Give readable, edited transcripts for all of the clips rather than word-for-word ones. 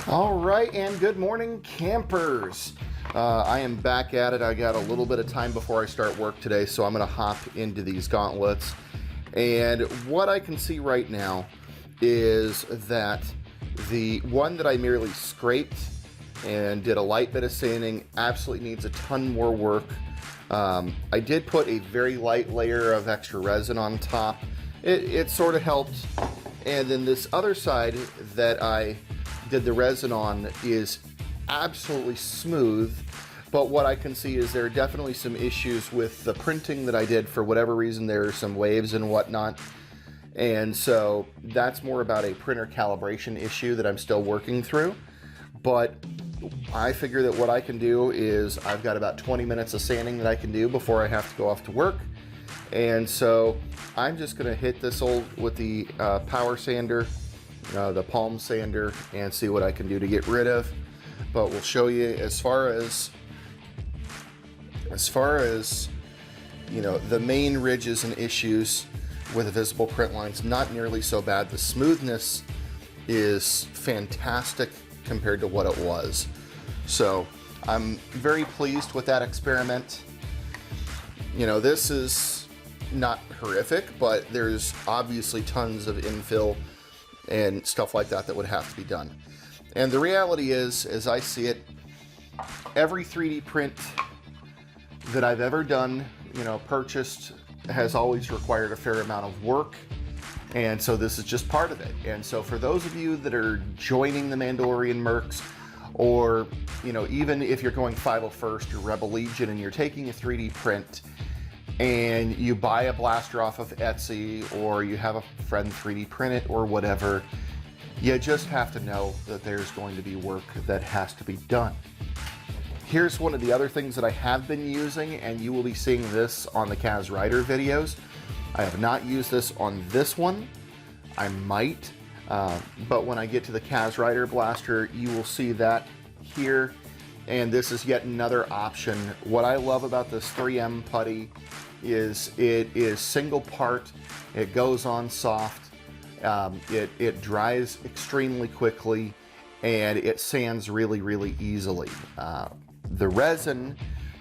All right, and good morning, campers. I am back at it. I got a little bit of time before I start work today, so I'm going to hop into these gauntlets. And what I can see right now is that the one that I merely scraped and did a light bit of sanding absolutely needs a ton more work. I did put a very light layer of extra resin on top. It sort of helped. And then this other side that I did the resin on is absolutely smooth, but what I can see is there are definitely some issues with the printing that I did. For whatever reason, there are some waves and whatnot, and so that's more about a printer calibration issue that I'm still working through. But I figure that what I can do is I've got about 20 minutes of sanding that I can do before I have to go off to work, and so I'm just going to hit this with the power sander, the palm sander, and see what I can do to get rid of. But we'll show you as far as you know, the main ridges and issues with the visible print lines, not nearly so bad. The smoothness is fantastic compared to what it was, so I'm very pleased with that experiment. You know, this is not horrific, but there's obviously tons of infill and stuff like that that would have to be done. And the reality is, as I see it, every 3D print that I've ever done, you know, purchased, has always required a fair amount of work. And so this is just part of it. And so for those of you that are joining the Mandalorian Mercs, or, you know, even if you're going 501st or Rebel Legion and you're taking a 3D print and you buy a blaster off of Etsy, or you have a friend 3D print it or whatever, you just have to know that there's going to be work that has to be done. Here's one of the other things that I have been using, and you will be seeing this on the Kaz Rider videos. I have not used this on this one. I might, but when I get to the Kaz Rider blaster, you will see that here. And this is yet another option. What I love about this 3M putty is it is single part, it goes on soft, it dries extremely quickly, and it sands really easily. The resin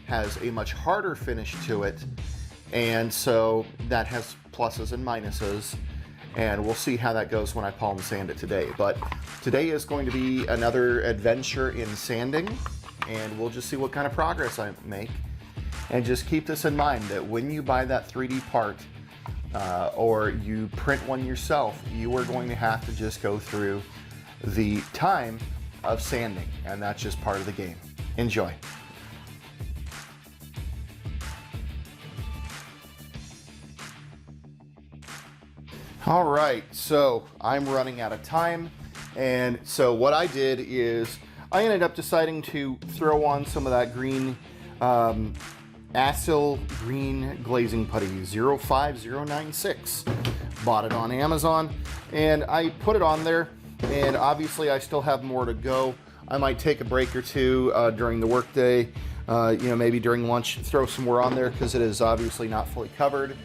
has a much harder finish to it, and so that has pluses and minuses, and we'll see how that goes when I palm sand it today. But today is going to be another adventure in sanding, and we'll just see what kind of progress I make. And just keep this in mind, that when you buy that 3D part, or you print one yourself, you are going to have to just go through the time of sanding, and that's just part of the game. Enjoy. All right, so I'm running out of time, and so what I did is I ended up deciding to throw on some of that green Acyl green glazing putty, 05096. Bought it on Amazon, and I put it on there, and obviously I still have more to go. I might take a break or two during the workday, you know, maybe during lunch, throw some more on there, because it is obviously not fully covered.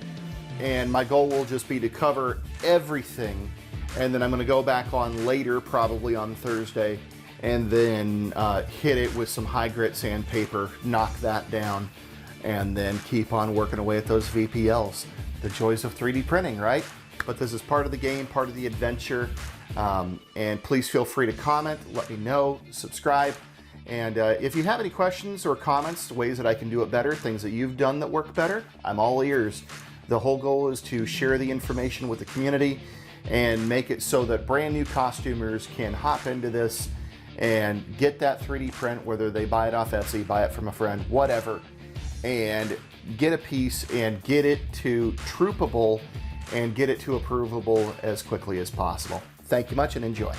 And my goal will just be to cover everything, and then I'm going to go back on later, probably on Thursday, and then hit it with some high grit sandpaper, knock that down, and then keep on working away at those VPLs. The joys of 3D printing, right? But this is part of the game, part of the adventure. And please feel free to comment, let me know, subscribe. And if you have any questions or comments, ways that I can do it better, things that you've done that work better, I'm all ears. The whole goal is to share the information with the community and make it so that brand new costumers can hop into this and get that 3D print, whether they buy it off Etsy, buy it from a friend, whatever, and get a piece and get it to troopable and get it to approvable as quickly as possible. Thank you much and enjoy.